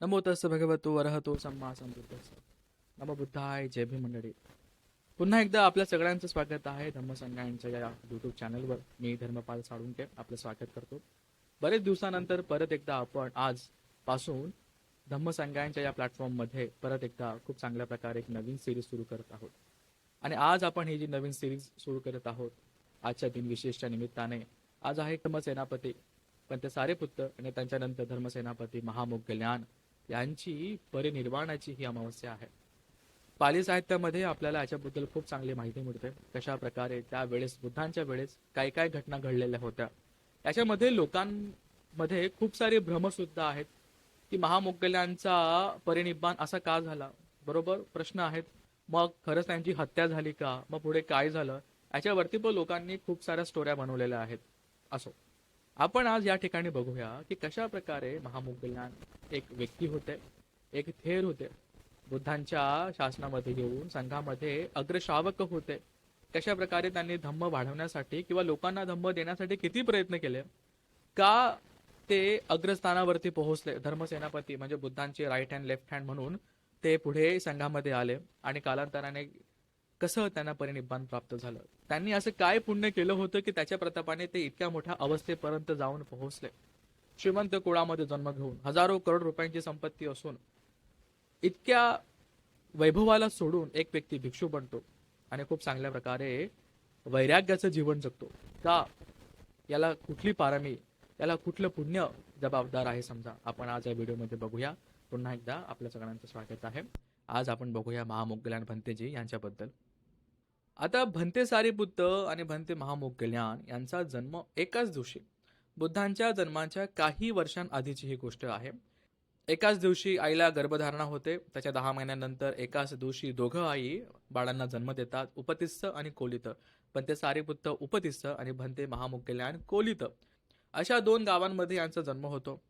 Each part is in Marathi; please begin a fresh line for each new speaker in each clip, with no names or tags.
नमो तस्स भगवतो वरहतो सम्मा संबुद्धस्स. नमो बुद्धाय. जय भीम मंडळी. पुन्हा एकदा आपल्या सगळ्यांचं स्वागत आहे धम्मसंगायांच्या या यूट्यूब चॅनलवर. मी धर्मपाल साळुंके आपलं स्वागत करतो. बरेच दिवसानंतर परत एकदा आपण आज पासून धम्मसंगायांच्या या प्लॅटफॉर्ममध्ये परत एकदा खूप चांगल्या प्रकारे एक नवीन सिरीज सुरू करत आहोत. आणि आज आपण ही जी नवीन सिरीज सुरू करत आहोत आजच्या दिनविशेषच्या निमित्ताने, आज आहे धर्मसेनापती पंत सारेपुत्त आणि त्यांच्यानंतर धर्मसेनापती महामोग्गल्यांन यांची परिनिर्वाणाची ही अमावस्या आहे. पाली साहित्यामध्ये आपल्याला याच्याबद्दल खूप चांगली माहिती मिळते. कशा प्रकारे त्यावेळेस बुद्धांच्या वेळेस काय काय घटना घडलेल्या होत्या. याच्यामध्ये लोकांमध्ये खूप सारे भ्रम सुद्धा आहेत की महामोग्गल्यांचा परिनिब्बाण असा का झाला. बरोबर प्रश्न आहेत. मग खरंच त्यांची हत्या झाली का, मग पुढे काय झालं, याच्यावरती पण लोकांनी खूप साऱ्या स्टोऱ्या बनवलेल्या आहेत. असो, आपण आज या ठिकाणी बघूया की कशा प्रकारे महामोग्गल्लान एक व्यक्ती होते, एक थेर होते, बुद्धांच्या शासनामध्ये येऊन संघामध्ये अग्रश्रावक होते. कशा प्रकारे त्यांनी धम्म वाढवण्यासाठी किंवा लोकांना धम्म देण्यासाठी किती प्रयत्न केले, का ते अग्रस्थानावरती पोहोचले. धर्मसेनापती म्हणजे बुद्धांचे राईट हँड लेफ्ट हँड म्हणून ते पुढे संघामध्ये आले आणि कालांतराने कसं त्यांना परिनिब्बाण प्राप्त झालं. त्यांनी असं काय पुण्य केलं होतं की त्याच्या प्रतापाने ते इतक्या मोठ्या अवस्थेपर्यंत जाऊन पोहोचले. श्रीमंत कुळामध्ये जन्म घेऊन हजारो करोड रुपयांची संपत्ती असून इतक्या वैभवाला सोडून एक व्यक्ती भिक्षू बनतो आणि खूप चांगल्या प्रकारे वैराग्याचं जीवन जगतो. का याला कुठली पारमी, याला कुठलं पुण्य जबाबदार आहे समजा. आपण आज या व्हिडिओमध्ये बघूया. पुन्हा एकदा आपल्या सगळ्यांचं स्वागत आहे. आज आपण बघूया महामोग्गल्लान भंतेजी यांच्याबद्दल. आता भंते सारीपुत्त आणि भंते महामोग्गल्लान यांचा जन्म एकाच दिवशी, बुद्धांच्या जन्माच्या काही वर्षांआधीची ही गोष्ट आहे. एकाच दिवशी आईला गर्भधारणा होते. त्याच्या 10 महिन्यानंतर एकाच दिवशी दोघं आई बाळांना जन्म देतात, उपतिस्स आणि कोलित. भंते सारीपुत्त उपतिस्स आणि भंते महामोग्गल्लान कोलित अशा 2 गावांमध्ये यांचा जन्म होतो.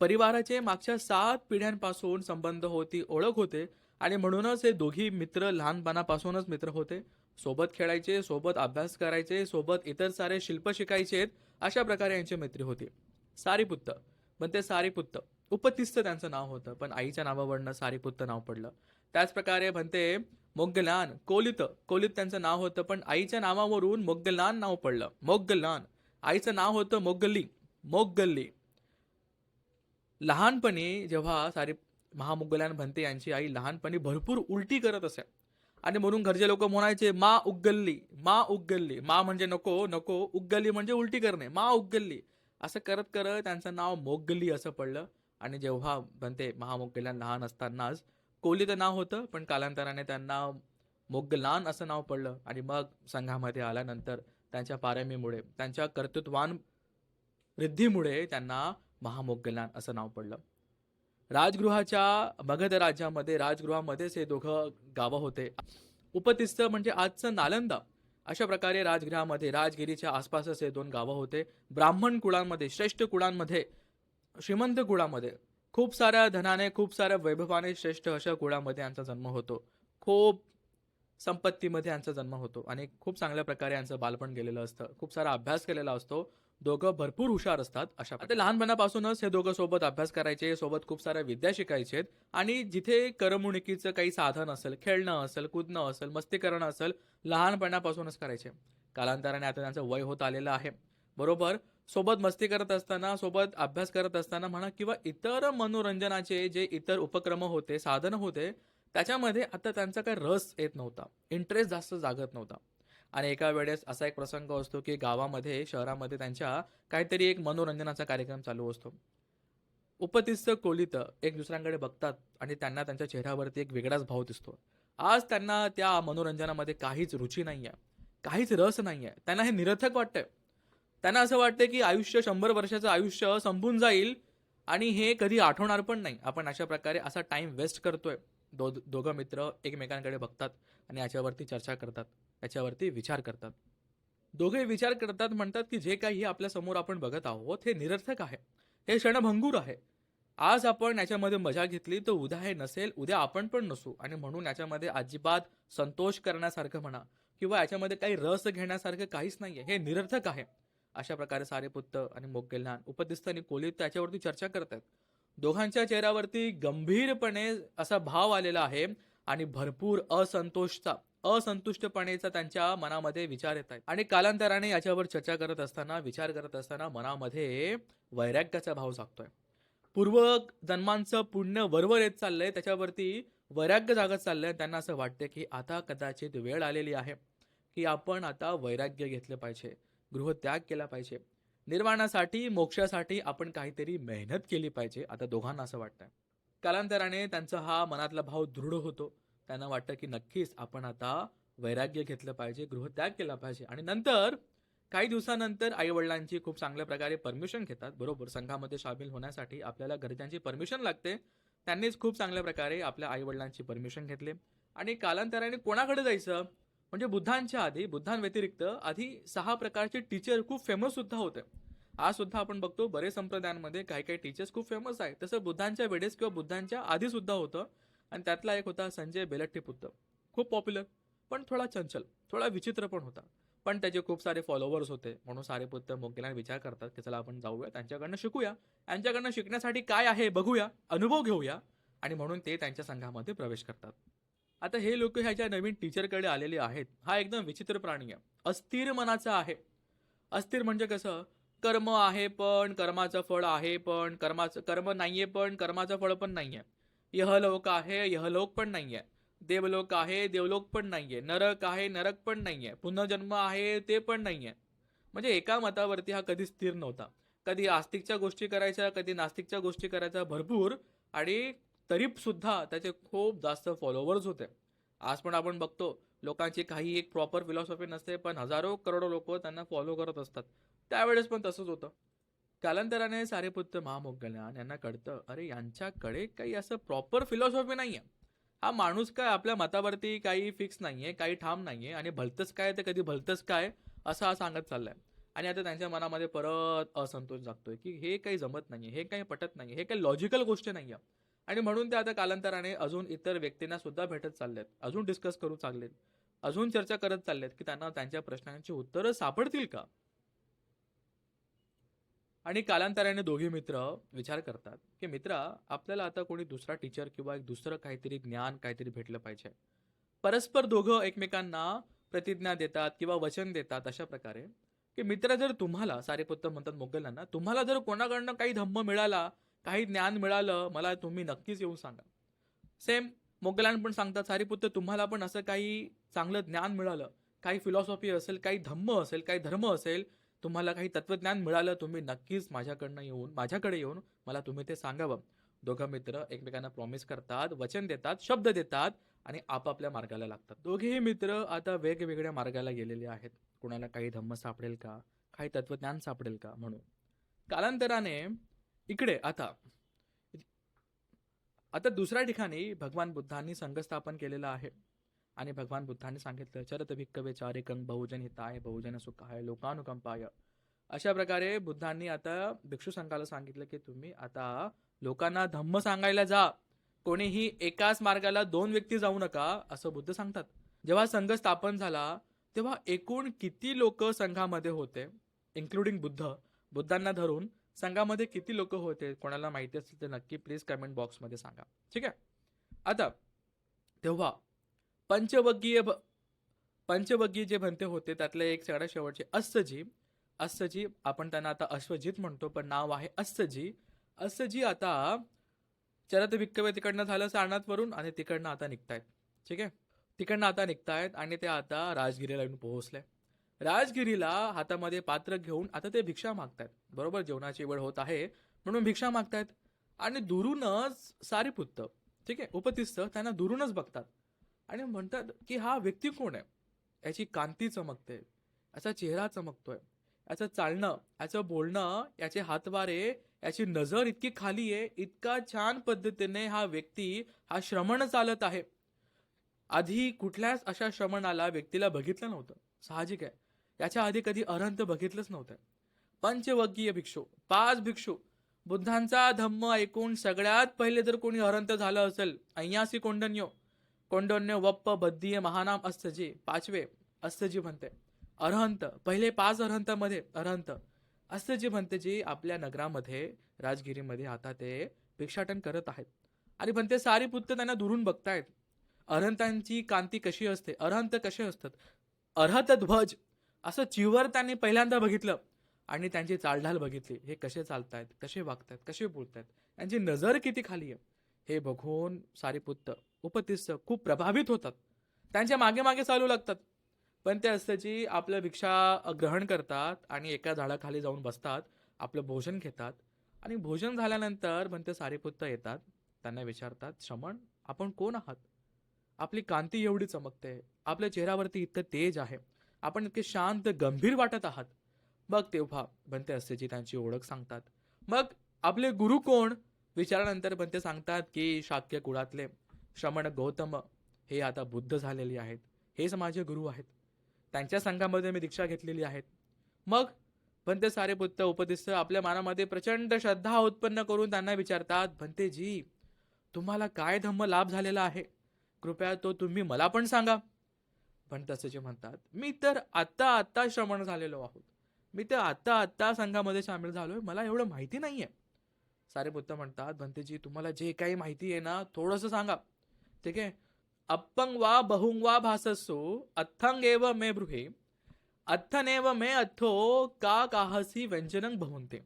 परिवाराचे मागच्या 7 पिढ्यांपासून संबंध होती, ओळख होते आणि म्हणूनच हे दोघी मित्र लहानपणापासूनच मित्र होते. सोबत खेळायचे, सोबत अभ्यास करायचे, सोबत इतर सारे शिल्प शिकायचे. अशा प्रकारे यांची मैत्री होती. सारीपुत्त बनते सारीपुत्त, उपतिस्स त्यांचं नाव होतं, पण आईच्या नावावरनं सारीपुत्त नाव पडलं. त्याच प्रकारे बनते मोग्गल्लान कोलित, कोलित त्यांचं नाव होतं, पण आईच्या नावावरून मोग्गल्लान नाव पडलं. मोग्गल्लान. आईचं नाव होतं मोग्गल्ली, मोग्गल्ली. लहानपणी जेव्हा महामोग्गल्लान भंते यांची आई लहानपणी भरपूर उलटी करत असे आणि म्हणून घरचे लोक म्हणायचे मा उग्गल्ली, मा उग्गल्ली. मा म्हणजे नको नको, उग्गल्ली म्हणजे उलटी करणे, मा उग्गल्ली. असं करत करत त्यांचं नाव मोग्गल्ली असं पडलं. आणि जेव्हा भंते महामोग्गल्लान लहान असतानाच कोलित नाव होतं, पण कालांतराने त्यांना मोग्गल्लान असं नाव पडलं. आणि मग संघामध्ये आल्यानंतर त्यांच्या पारमीमुळे, त्यांच्या कर्तृत्वान वृद्धीमुळे त्यांना महामोग्गल्लान असं नाव पडलं. राजगृहाच्या मगध राज्यामध्ये, राजगृहामध्येच हे दोघं गावं होते. उपतिस्स म्हणजे आजचं नालंदा. अशा प्रकारे राजगृहामध्ये, राजगिरीच्या आसपासच हे 2 गावं होते. ब्राह्मण कुळांमध्ये, श्रेष्ठ कुळांमध्ये, श्रीमंत कुळामध्ये, खूप साऱ्या धनाने, खूप साऱ्या वैभवाने श्रेष्ठ अशा कुळामध्ये यांचा जन्म होतो. खूप संपत्तीमध्ये यांचा जन्म होतो आणि खूप चांगल्या प्रकारे यांचं बालपण गेलेलं असतं. खूप सारा अभ्यास केलेला असतो. दोघं भरपूर हुशार असतात. अशा आता लहानपणापासूनच हे दोघं सोबत अभ्यास करायचे, सोबत खूप साऱ्या विद्या शिकायचे. आणि जिथे करमणुकीचं काही साधन असेल, खेळणं असेल, कूदणं असेल, मस्ती करणं असेल, लहानपणापासूनच करायचे. कालांतराने आता त्यांचं वय होत आलेलं आहे. बरोबर सोबत मस्ती करत असताना, सोबत अभ्यास करत असताना म्हणा किंवा इतर मनोरंजनाचे जे इतर उपक्रम होते, साधन होते, त्याच्यामध्ये आता त्यांचा काही रस येत नव्हता, इंटरेस्ट जास्त जागत नव्हता. आणि एका वेळेस असा एक प्रसंग असतो की गावामध्ये, शहरामध्ये त्यांच्या काहीतरी एक मनोरंजनाचा कार्यक्रम चालू असतो. उपतिस्स कोलित एक दुसऱ्यांकडे बघतात आणि त्यांना त्यांच्या चेहऱ्यावरती एक वेगळाच भाव दिसतो. आज त्यांना त्या मनोरंजनामध्ये काहीच रुची नाहीये, काहीच रस नाहीये. त्यांना हे निरर्थक वाटतंय. त्यांना असं वाटतं की आयुष्य, 100 वर्षाचं आयुष्य संपून जाईल आणि हे कधी आठवणार पण नाही. आपण अशा प्रकारे असा टाइम वेस्ट करतोय. दोघं मित्र एकमेकांकडे बघतात आणि याच्यावरती चर्चा करतात, याच्यावरती विचार करतात. दोघे विचार करतात, म्हणतात की जे काही आपल्या समोर आपण बघत आहोत हे निरर्थक आहे, हे क्षणभंगूर आहे. आज आपण याच्यामध्ये मजा घेतली तर उद्या हे नसेल, उद्या आपण पण नसू. आणि म्हणून याच्यामध्ये अजिबात संतोष करण्यासारखं म्हणा किंवा याच्यामध्ये काही रस घेण्यासारखं काहीच नाहीये, हे निरर्थक आहे. अशा प्रकारे सारेपुत्त आणि मोग्गल्लान, उपतिस्स आणि कोलित त्याच्यावरती चर्चा करतात. दोघांच्या चेहऱ्यावरती गंभीरपणे असा भाव आलेला आहे आणि भरपूर असंतुष्टपणेचा त्यांच्या मनामध्ये विचार येत आहेत. आणि कालांतराने याच्यावर चर्चा करत असताना, विचार करत असताना मनामध्ये वैराग्याचा भाव जागतोय. पूर्व जन्मांचं पुण्य वरवर येत चाललंय, त्याच्यावरती वैराग्य जागत चाललंय. त्यांना असं वाटतं की आता कदाचित वेळ आलेली आहे की आपण आता वैराग्य घेतलं पाहिजे, गृहत्याग केला पाहिजे, निर्वाणासाठी, मोक्षासाठी आपण काहीतरी मेहनत केली पाहिजे. आता दोघांना असं वाटतंय. कालांतराने त्यांचा हा मनातला भाव दृढ होतो. त्यांना वाटतं की नक्कीच आपण आता वैराग्य घेतलं पाहिजे, गृहत्याग केला पाहिजे. आणि नंतर काही दिवसानंतर आई वडिलांची खूप चांगल्या प्रकारे परमिशन घेतात. बरोबर, संघामध्ये सामील होण्यासाठी आपल्याला घरच्यांची परमिशन लागते. त्यांनीच खूप चांगल्या प्रकारे आपल्या आई वडिलांची परमिशन घेतली आणि कालांतराने कोणाकडे जायचं, म्हणजे बुद्धांच्या आधी, बुद्धांव्यतिरिक्त आधी 6 प्रकारचे टीचर खूप फेमस सुद्धा होते. आज सुद्धा आपण बघतो बरेच संप्रदायांमध्ये काही काही टीचर्स खूप फेमस आहेत. तसं बुद्धांच्या वेळेस किंवा बुद्धांच्या आधी सुद्धा होतं. आणि त्यातला एक होता संजय बेलट्टीपुत्र. खूप पॉप्युलर, पण थोडा चंचल, थोडा विचित्र पण होता. पण त्याचे खूप सारे फॉलोअर्स होते. म्हणून सारेपुत्र मोगलांना विचार करतात की चला आपण जाऊया, त्यांच्याकडनं शिकूया, यांच्याकडनं शिकण्यासाठी काय आहे बघूया, अनुभव घेऊया. आणि म्हणून ते त्यांच्या संघामध्ये प्रवेश करतात. आता हे लोक ह्याच्या नवीन टीचरकडे आलेले आहेत. हा एकदम विचित्र प्राणी आहे, अस्थिर मनाचा आहे. अस्थिर म्हणजे कसं, कर्म आहे पण कर्माचं फळ आहे, पण कर्म नाहीये पण कर्माचं फळ पण नाहीये. यहलोक आहे, यहलोक पण नाहीये. देवलोक आहे, देवलोक पण नाहीये. नरक आहे, नरक पण नाहीये. पुनर्जन्म आहे, ते पण नाहीये. म्हणजे एका मतावरती हा कधी स्थिर नव्हता. कधी आस्तिकच्या गोष्टी करायच्या, कधी नास्तिकच्या गोष्टी करायच्या भरपूर. आणि तरी सुद्धा त्याचे खूप जास्त फॉलोअर्स होते. आज पण आपण बघतो लोकांची काही एक प्रॉपर फिलॉसॉफी नसते, पण हजारो करोडो लोक त्यांना फॉलो करत असतात. त्यावेळेस पण तसंच होतं. कालांतराने सारेपुत्र महामोगलान यांना कळतं, अरे यांच्याकडे काही असं प्रॉपर फिलॉसॉफी नाहीये. हा माणूस काय आपल्या मतावरती काही फिक्स नाहीये, काही ठाम नाहीये, आणि भलतंच काय ते कधी भलतंच काय असं हा सांगत चाललाय. आणि आता त्यांच्या मनामध्ये परत असंतोष जागतोय की हे काही जमत नाहीये, हे काही पटत नाहीये, हे काही लॉजिकल गोष्ट नाहीये. आणि म्हणून ते आता कालांतराने अजून इतर व्यक्तींना सुद्धा भेटत चाललेत, अजून डिस्कस करू चाललेत, अजून चर्चा करत चाललेत की त्यांना त्यांच्या प्रश्नांची उत्तरं सापडतील का. आणि कालांतराने दोघे मित्र विचार करतात की मित्रा, आपल्याला आता कोणी दुसरा टीचर किंवा एक दुसरं काहीतरी ज्ञान काहीतरी भेटलं पाहिजे. परस्पर दोघं एकमेकांना प्रतिज्ञा देतात किंवा वचन देतात अशा प्रकारे की मित्र, जर तुम्हाला, सारेपुत्र म्हणतात मोगलांना, तुम्हाला जर कोणाकडनं काही धम्म मिळाला, काही ज्ञान मिळालं, मला तुम्ही नक्कीच येऊन सांगा. सेम मोगलान पण सांगतात, सारेपुत्र तुम्हाला पण असं काही चांगलं ज्ञान मिळालं, काही फिलॉसॉफी असेल, काही धम्म असेल, काही धर्म असेल, तुम्हाला काही तत्वज्ञान मिळालं, तुम्ही नक्कीच माझ्याकडे येऊन मला तुम्ही ते सांगावं. दोघं मित्र एकमेकांना प्रॉमिस करतात, वचन देतात, शब्द देतात आणि आपापल्या मार्गाला लागतात. दोघेही मित्र आता वेगवेगळ्या मार्गाला गेलेले आहेत. कुणाला काही धम्म सापडेल का, काही तत्वज्ञान सापडेल का म्हणून. कालांतराने इकडे आता आता दुसऱ्या ठिकाणी भगवान बुद्धांनी संघ स्थापन केलेला आहे. आणि भगवान बुद्धांनी सांगितलं, चरत भिक्कवे चारिकं बहुजन हिताय बहुजन सुखाय लोकानुकंपाय. अशा प्रकारे बुद्धांनी आता भिक्षू संघाला सांगितलं की तुम्ही आता लोकांना धम्म सांगायला जा, कोणीही एकाच मार्गाला 2 व्यक्ती जाऊ नका, असं बुद्ध सांगतात. जेव्हा संघ स्थापन झाला तेव्हा एकूण किती लोक संघामध्ये होते, इन्क्लुडिंग बुद्धांना धरून संघामध्ये किती लोक होते, कोणाला माहिती असेल तर नक्की प्लीज कमेंट बॉक्समध्ये सांगा. ठीक आहे. आता तेव्हा पंचवग्गीय जे भन्ते होते त्यातले एक सगळ्यात शेवटचे अस्सजी, आपण त्यांना आता अश्वजित म्हणतो, पण नाव आहे अस्सजी आता चरत भिक्कवे तिकडनं झालं सारनाथवरून, आणि तिकडनं आता निघतायत. ठीक आहे. तिकडनं आता निघतायत आणि ते आता राजगिरीला येऊन पोहोचले. राजगिरीला हातामध्ये पात्र घेऊन आता ते भिक्षा मागतायत. बरोबर, जेवणाची वेळ होत आहे म्हणून भिक्षा मागतायत. आणि दुरूनच सारीपुत्र, ठीक आहे, उपतिस्थ त्यांना दुरूनच बघतात आणि म्हणतात की हा व्यक्ती कोण आहे. याची कांती चमकते, याचा चेहरा चमकतोय, याचं चालणं, याचं बोलणं, याचे हातवारे, याची नजर इतकी खाली आहे, इतका छान पद्धतीने हा व्यक्ती, हा श्रमण चालत आहे. आधी कुठल्याच अशा श्रमणाला व्यक्तीला बघितलं नव्हतं, साहजिक आहे. याच्या आधी कधी अरहंत बघितलंच नव्हतं. पंचवग्गीय भिक्षू, 5 भिक्षू, बुद्धांचा धम्म ऐकून सगळ्यात पहिले जर कोणी अरहंत झालं असेल, अय्यासी कोंडन्यो वप्प बद्धीय महानाम अस्सजी, 5वे अस्सजी म्हणते अरहंत. पहिले 5 अरहंतामध्ये अरहंत अस्सजी म्हणते, जी आपल्या नगरामध्ये राजगिरीमध्ये आता ते भिक्षाटन करत आहेत. आणि म्हणते सारीपुत्त त्यांना दुरून बघतायत. अरहंतांची कांती कशी असते, अरहंत कसे असतात, अर्हत ध्वज असं चिवर त्यांनी पहिल्यांदा बघितलं. आणि त्यांची चालढाल बघितली, हे कसे चालतायत, कसे वागतायत, कसे बोलतायत, त्यांची नजर किती खाली आहे, हे बघून सारीपुत्त उपतिस्थ खूप प्रभावित होतात. त्यांच्या मागे मागे चालू लागतात. पण ते असतेची आपलं भिक्षा ग्रहण करतात आणि एका झाडाखाली जाऊन बसतात, आपलं भोजन घेतात. आणि भोजन झाल्यानंतर म्हणते सारीपुत्त येतात, त्यांना विचारतात, श्रमण आपण कोण आहात, आपली कांती एवढी चमकते, आपल्या चेहऱ्यावरती इतकं तेज आहे, आपण इतके शांत गंभीर वाटत आहात. मग तेव्हा बनते असतेची त्यांची ओळख सांगतात. मग आपले गुरु कोण विचारानंतर बनते सांगतात की शाक्य कुळातले श्रमण गौतम हे आता बुद्ध झालेले आहेत, हेच माझे गुरु आहेत, त्यांच्या संघामध्ये मी दीक्षा घेतलेली आहेत. मग बनते सारे पुत्र उपदिष्ट आपल्या मनामध्ये प्रचंड श्रद्धा उत्पन्न करून त्यांना विचारतात, भंतेजी तुम्हाला काय धम्म लाभ झालेला आहे, कृपया तो तुम्ही मला पण सांगा. पण तसे म्हणतात, मी तर आत्ता आत्ता श्रमण झालेलो आहोत, मी तर आत्ता आत्ता संघामध्ये सामील झालोय, मला एवढं माहिती नाहीये. सारेपुत्त म्हणतात, भंतेजी तुम्हाला जे काही माहिती आहे ना थोडस सांगा. ठीक आहे. अपंग वा बहुंग वा भासस्सो अथंग एव मे बृहे अथनेव मे अथो का काहसी व्यंजनं भवन्ते.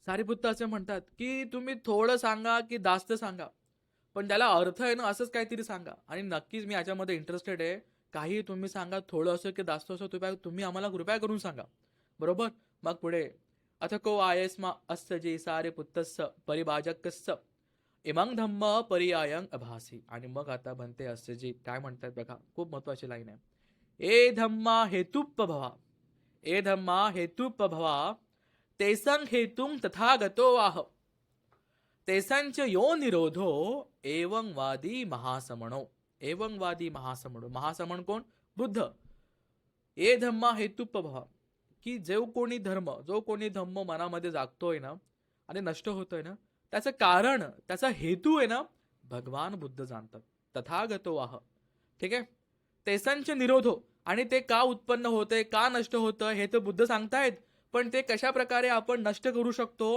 सारीपुत्त असे म्हणतात की तुम्ही थोडं सांगा की जास्त सांगा, पण त्याला अर्थ आहे ना असंच काहीतरी सांगा. आणि नक्कीच मी याच्यामध्ये इंटरेस्टेड आहे. काही तुम्ही सांगा, थोडं असो की जास्त असो, तुम्ही आम्हाला कृपया करून सांगा. बरोबर. मग पुढे अथ को आयस्मा अस्य जे सारे पुत्तस्स परिभाजकस्य इमंग धम्म पर्यायं अभासी. आणि मग आता बनते असे जे काय म्हणतात बघा, खूप महत्वाची लाईन आहे. ए धम्मा हेतुपभवा, ए धम्मा हेतुपभवा तेसंग हेतुंग तथागतो आह, तेसंच यो निरोधो एवं वादी महासमणो. एवं वादी महासमणो, महासमण कोण, बुद्ध. ए धम्मा हेतुपभवा, की जो कोणी धम्म मनामध्ये जागतोय ना आणि नष्ट होतोय ना, त्याचं कारण, त्याचा हेतू आहे ना भगवान बुद्ध जाणतात. तथागतो आह. ठीक आहे. तेसंच निरोधो, आणि ते का उत्पन्न होतंय, का नष्ट होतं हे तर बुद्ध सांगतायत, पण ते कशा प्रकारे आपण नष्ट करू शकतो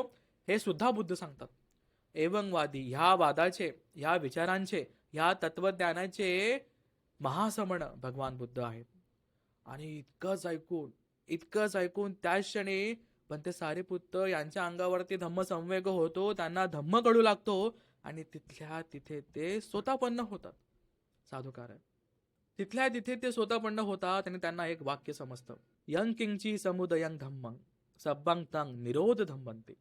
हे सुद्धा बुद्ध सांगतात. एवंगवादी, ह्या वादाचे, ह्या विचारांचे, ह्या तत्वज्ञानाचे महासमण भगवान बुद्ध आहेत. आणि इतकंच ऐकून त्याच क्षणी पण ते सारीपुत्त यांच्या अंगावरती धम्म संवेग होतो, त्यांना धम्म कळू लागतो आणि तिथल्या तिथे ते स्वतःपन्न होतात. साधुकार आहे. तिथल्या तिथे ते स्वतःपन्न होतात आणि त्यांना एक वाक्य समजतं, यंग किंची समुदयं धम्मं सब्बंग तंग निरोध धम्मंते.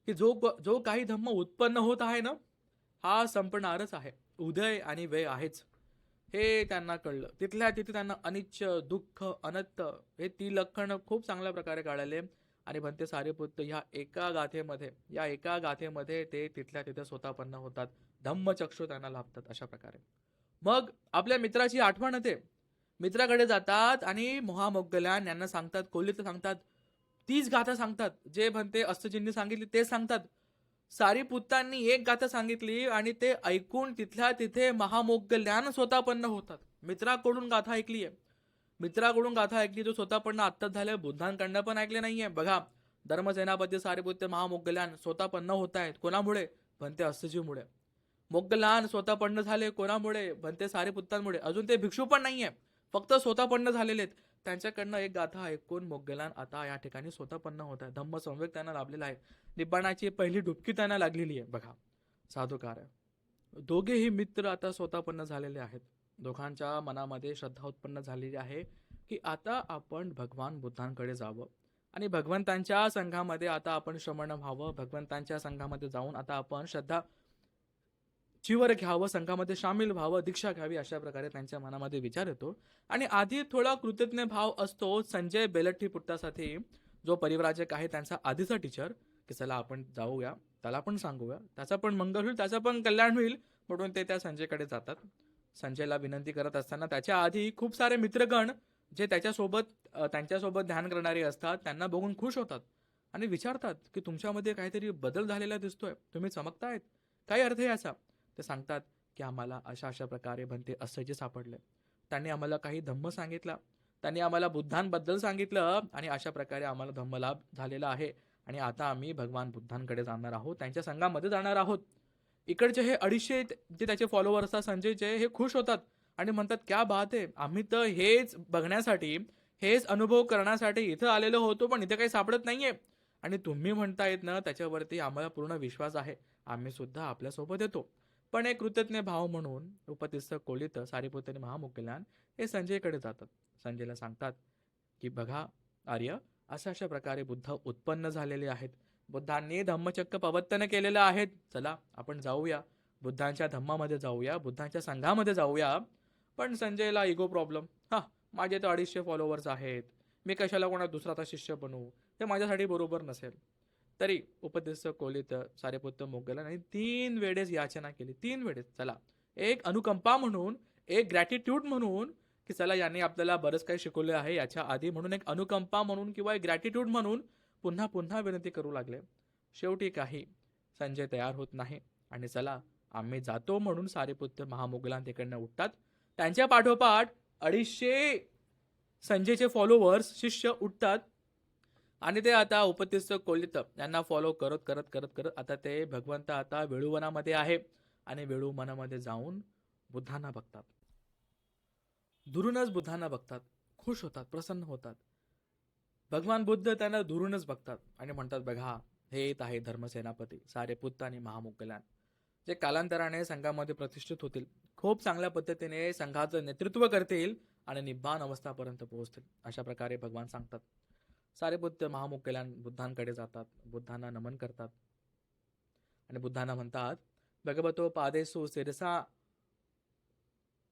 की जो काही धम्म उत्पन्न होत आहे ना, हा संपणारच आहे, उदय आणि व्यय आहेच, हे त्यांना कळलं. तिथल्या तिथे त्यांना अनिच्छ, दुःख, अनत्त हे 3 लक्षण खूप चांगल्या प्रकारे काढले. आणि म्हणते सारीपुत्त या एका गाथेमध्ये ते तिथल्या तिथे स्वतःपन्न होतात. धम्मचक्षु त्यांना लाभतात अशा प्रकारे. मग आपल्या मित्राची आठवण येते, मित्राकडे जातात आणि महामोग्गलान यांना सांगतात, कोल्हीत सांगतात, तीच गाथा सांगतात, जे म्हणते अस्त्रजिंनी सांगितली ते सांगतात. सारीपुत्तांनी एक गाथा सांगितली आणि ते ऐकून तिथल्या तिथे महामोग्गलान स्वतःपन्न होतात. मित्राकडून गाथा ऐकली आहे, मित्राकडून गाथा ऐकली, तो स्वतःपन्न आत्ताच झालं, बुद्धांकडनं पण ऐकले नाहीये. बघा, धर्मसेनापती सारीपुत्त महामोग्गलान स्वतःपन्न होत आहेत, कोणामुळे, भंते अस्त्रजीमुळे. मोग्गलान स्वतःपन्न झाले, कोणामुळे, भंते सारीपुत्तांमुळे. अजून ते भिक्षू पण नाहीये, फक्त स्वतःपन्न झालेले आहेत. त्यांच्याकडनं एक गाथा ऐकून मोग्गलान आता या ठिकाणी स्वतःपन्न होत आहे. धम्म संवेग त्यांना लाभलेला आहे, निब्बाणाची पहिली डुबकी त्यांना लागलेली आहे. बघा, साधुकार आहे. दोघेही मित्र आता स्वतःपन्न झालेले आहेत. दोघांच्या मनामध्ये श्रद्धा उत्पन्न झालेली आहे की आता आपण भगवान बुद्धांकडे जावं आणि भगवंतांच्या संघामध्ये आता आपण श्रमण व्हावं, भगवंतांच्या संघामध्ये जाऊन आता आपण श्रद्धा चिवर घ्यावं, संघामध्ये सामील व्हावं, दीक्षा घ्यावी, अशा प्रकारे त्यांच्या मनामध्ये विचार येतो. आणि आधी थोडा कृतज्ञ भाव असतो संजय बेलट्टी पुट्टासाठी, जो परिव्राजक आहे, त्यांचा आधीचा टीचर, की चला आपण जाऊया, त्याला पण सांगूया, त्याचा पण मंगल होईल, त्याचं पण कल्याण होईल, म्हणून ते त्या संजयकडे जातात. संजयला विनंती करत असताना त्याच्या आधी खूप सारे मित्रगण जे त्यांच्यासोबत ध्यान करणारे असतात, त्यांना बघून खुश होतात आणि विचारतात की तुमच्यामध्ये काहीतरी बदल झालेला दिसतोय, तुम्ही चमकतायत, काय अर्थ आहे याचा. ते सांगतात की आम्हाला अशा अशा प्रकारे बनते असह्य सापडले, त्यांनी आम्हाला काही धम्म सांगितला, त्यांनी आम्हाला बुद्धांबद्दल सांगितलं आणि अशा प्रकारे आम्हाला धम्मलाभ झालेला आहे आणि आता आम्ही भगवान बुद्धांकडे जाणार आहोत, त्यांच्या संघामध्ये जाणार आहोत. इकडचे हे 250 जे त्याचे फॉलोअर्स असतात संजयचे, हे खुश होतात आणि म्हणतात क्या बात आहे, आम्ही तर हेच बघण्यासाठी, हेच अनुभव करण्यासाठी इथं आलेलो होतो, पण इथे काही सापडत नाहीये. आणि तुम्ही म्हणतायत ना, त्याच्यावरती आम्हाला पूर्ण विश्वास आहे, आम्ही सुद्धा आपल्यासोबत येतो. पण एक कृतज्ञ भाव म्हणून उपतिस्थ कोलित सारिपुत्र आणि महामोगलान हे संजयकडे जातात. संजयला सांगतात की बघा आर्य, अशा अशा प्रकारे बुद्ध उत्पन्न झालेले आहेत. बुद्धांनी धम्मचक्र प्रवर्तन केलेलं आहे. चला आपण जाऊया, बुद्धांच्या धम्मामध्ये जाऊया, बुद्धांच्या संघामध्ये जाऊया. पण संजयला इगो प्रॉब्लेम. हा, माझे तर 250 फॉलोअर्स आहेत, मी कशाला कोणा दुसरा आता शिष्य बनवू, ते माझ्यासाठी बरोबर नसेल. तरी उपदेश कोलित सारेपुत्र मोगलांनी 3 वेळेस याचना केली. 3 वेळेस. चला, एक अनुकंपा म्हणून, एक ग्रॅटिट्यूड म्हणून, की चला याने आपल्याला बरंच काही शिकवले आहे याच्या आधी, म्हणून एक अनुकंपा म्हणून किंवा एक ग्रॅटिट्यूड म्हणून पुन्हा पुन्हा विनंती करू लागले. शेवटी काही संजय तयार होत नाही आणि चला आम्ही जातो म्हणून सारेपुत्र महामोगलान तिकडनं उठतात. त्यांच्या पाठोपाठ 250 संजयचे फॉलोअर्स शिष्य उठतात आणि ते आता उपतिस्थ कोलित यांना फॉलो करत करत करत करत आता ते भगवंत आता वेळूवनामध्ये आहे आणि वेळूवनामध्ये जाऊन बुद्धांना बघतात. दुरूनच बुद्धांना बघतात, खुश होतात, प्रसन्न होतात. भगवान बुद्ध त्यांना दुरूनच बघतात आणि म्हणतात बघा, हे येत आहे धर्मसेनापती सारेपुत्र आणि महामोगलान, जे कालांतराने संघामध्ये प्रतिष्ठित होतील, खूप चांगल्या पद्धतीने संघाचं नेतृत्व करतील आणि निब्बाण अवस्थापर्यंत पोहोचतील. अशा प्रकारे भगवान सांगतात. सारेपुत्र महामोगलान बुद्धांकडे जातात, बुद्धांना नमन करतात आणि बुद्धांना म्हणतात भगवतो पादेसु शिरसा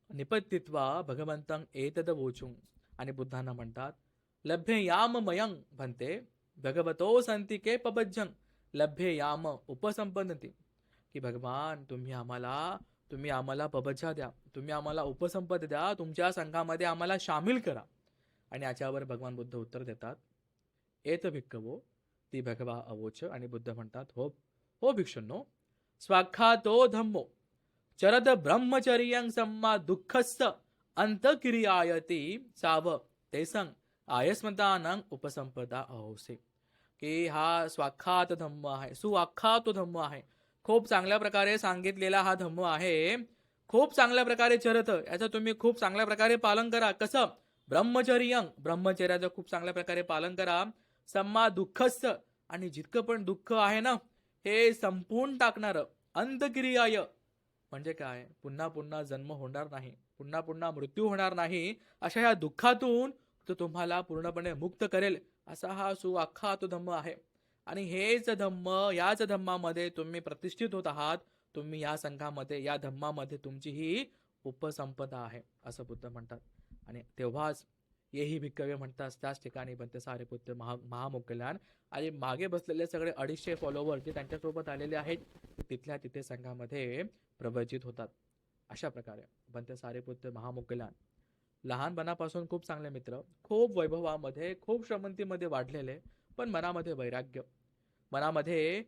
निपतित्वा भगवंतं एतद वोचुं. आणि बुद्धांना म्हणतात लभ्ये याम मयं भन्ते भगवतो संतिके पबज्जं लभ्ये याम उपसंपन्नती. की भगवान तुम्ही आम्हाला पबज्जा द्या, तुम्ही आम्हाला उपसंपद द्या, तुमच्या संघामध्ये आम्हाला सामील करा. आणि याच्यावर भगवान बुद्ध उत्तर देतात एत भिक्खवो ती भगवा अवोच. आणि बुद्ध म्हणतात हो हो भिक्षुंनो, स्वाख्यातो धम्मो चरद ब्रह्मचर्यं सम्मा दुःखस्थ अंतकिरियायती साव तेसंग आयस्मतानं उपसंपदा अहोसे. की हा स्वाख्यात धम्म आहे, सुवाख्यात धम्म आहे, खूप चांगल्या प्रकारे सांगितलेला हा धम्म आहे, खूप चांगल्या प्रकारे चरत, याचं तुम्ही खूप चांगल्या प्रकारे पालन करा. कसं? ब्रह्मचर्यं, ब्रह्मचर्याचं खूप चांगल्या प्रकारे पालन करा. सम्मा दुःखस्थ, आणि जितकं पण दुःख आहे ना, हे संपून टाकणारं. अंतकिरियाय म्हणजे काय? पुन्हा पुन्हा जन्म होणार नाही, पुन्हा पुन्हा मृत्यू होणार नाही, अशा या दुःखातून तो तुम्हाला पूर्णपणे मुक्त करेल, असा हा सुवाख्यात धम्म आहे. आणि हेच धम्म, याच धम्मामध्ये तुम्ही प्रतिष्ठित होत आहात, तुम्ही या संघामध्ये, या धम्मामध्ये तुमची ही उपसंपदा आहे, असं बुद्ध म्हणतात. आणि तेव्हाच येही भिक्कवे म्हणतात, त्याच ठिकाणी बनते सारेपुत्र महामोगलान आणि मागे बसलेले सगळे 250 फॉलोवर जे त्यांच्यासोबत आलेले आहेत, तिथल्या तिथे संघामध्ये प्रवचित होतात. अशा प्रकारे बनते सारेपुत्र महामोगलान लहानपणापासून खूप चांगले मित्र, खूप वैभवामध्ये, खूप श्रीमंतीमध्ये वाढलेले, पण मनामध्ये वैराग्य, मनामध्ये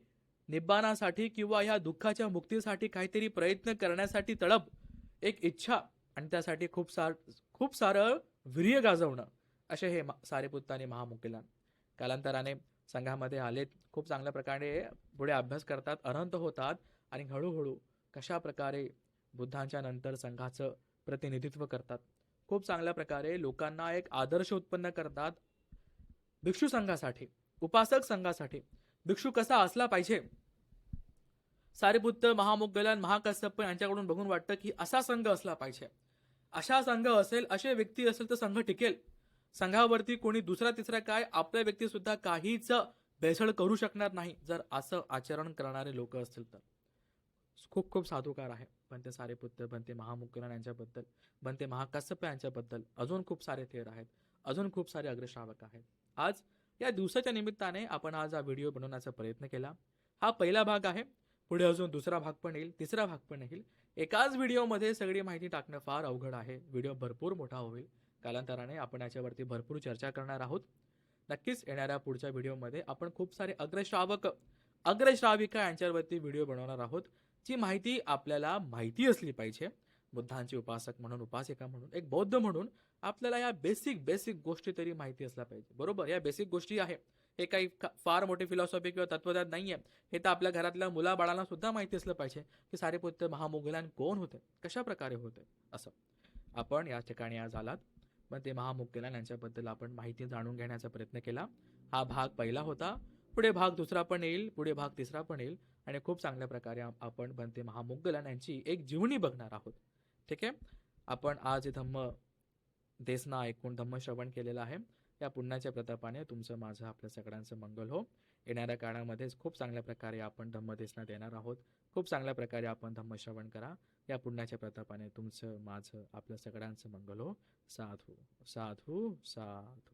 निब्बाणासाठी किंवा या दुःखाच्या मुक्तीसाठी काहीतरी प्रयत्न करण्यासाठी तडप, एक इच्छा, आणि त्यासाठी खूप सारं वीर्य गाजवणं, असे हे सारेपुत्र आणि महामोगलान कालांतराने संघामध्ये आलेत. खूप चांगल्या प्रकारे पुढे अभ्यास करतात, अनंत होतात आणि हळूहळू कशा प्रकारे बुद्धांच्या नंतर संघाचं प्रतिनिधित्व करतात, खूप चांगल्या प्रकारे लोकांना एक आदर्श उत्पन्न करतात. भिक्षू संघासाठी, उपासक संघासाठी भिक्षू कसा असला पाहिजे, सारेपुत्र महामोगलान महाकश्यप यांच्याकडून बघून वाटतं की असा संघ असला पाहिजे. अशा संघ असेल, असे व्यक्ती असेल तर संघ टिकेल. संघावरती कोणी दुसरा तिसरा काय, आपल्या व्यक्ती सुद्धा काहीच भेसळ करू शकणार नाही, जर असं आचरण करणारे लोक असतील तर. खूप खूप साधुकार आहे बनते सारेपुत्र, बनते महामोगलान यांच्याबद्दल, बनते महाकश्यप यांच्याबद्दल. अजून खूप सारे थेर आहेत, अजून खूप सारे अग्रश्रावक आहेत. आज या दिवसाच्या निमित्ताने आपण आज हा व्हिडिओ बनवण्याचा प्रयत्न केला. हा पहिला भाग आहे, पुढे अजून दुसरा भाग पण येईल, तिसरा भाग पण येईल. एकाच व्हिडिओमध्ये सगळी माहिती टाकणं फार अवघड आहे, व्हिडिओ भरपूर मोठा होईल. कालांतराने आपण याच्यावरती भरपूर चर्चा करणार आहोत. नक्कीच येणाऱ्या पुढच्या व्हिडिओमध्ये आपण खूप सारे अग्रश्रावक, अग्रश्राविका यांच्यावरती व्हिडिओ बनवणार आहोत. जी माहिती आपल्याला माहिती असली पाहिजे. बुद्धांचे उपासक म्हणून, उपासिका म्हणून, एक बौद्ध म्हणून आपल्याला या बेसिक गोष्टी तरी माहिती असल्या पाहिजे. बरोबर, या बेसिक गोष्टी आहे, हे काही फार मोठी फिलॉसॉफी किंवा तत्वज्ञान नाहीये. हे तर आपल्या घरातल्या मुलाबाळांना सुद्धा माहिती असलं पाहिजे की सारिपुत्त महामोगलान कोण होते, कशा प्रकारे होते. असं आपण या ठिकाणी आज आलात. मग ते महामुक्तीलाल यांच्याबद्दल आपण माहिती जाणून घेण्याचा प्रयत्न केला. हा भाग पहिला होता. पुढे भाग दुसरा पण येईल, पुढे भाग तिसरा पण येईल आणि खूप चांगल्या प्रकारे आपण बनते महामुग्गलान यांची एक जीवनी बघणार आहोत. ठीक आहे. आपण आज हे धम्म देसना ऐकून धम्मश्रवण केलेलं आहे. या पुण्याच्या प्रतापाने तुमचं माझं आपल्या सगळ्यांचं मंगल हो. येणाऱ्या काळामध्येच खूप चांगल्या प्रकारे आपण धम्मदेसना देणार आहोत. खूप चांगल्या प्रकारे आपण धम्मश्रवण करा. या पुण्याच्या प्रतापाने तुमचं माझं आपल्या सगळ्यांचं मंगल हो. साधू साधू साधू.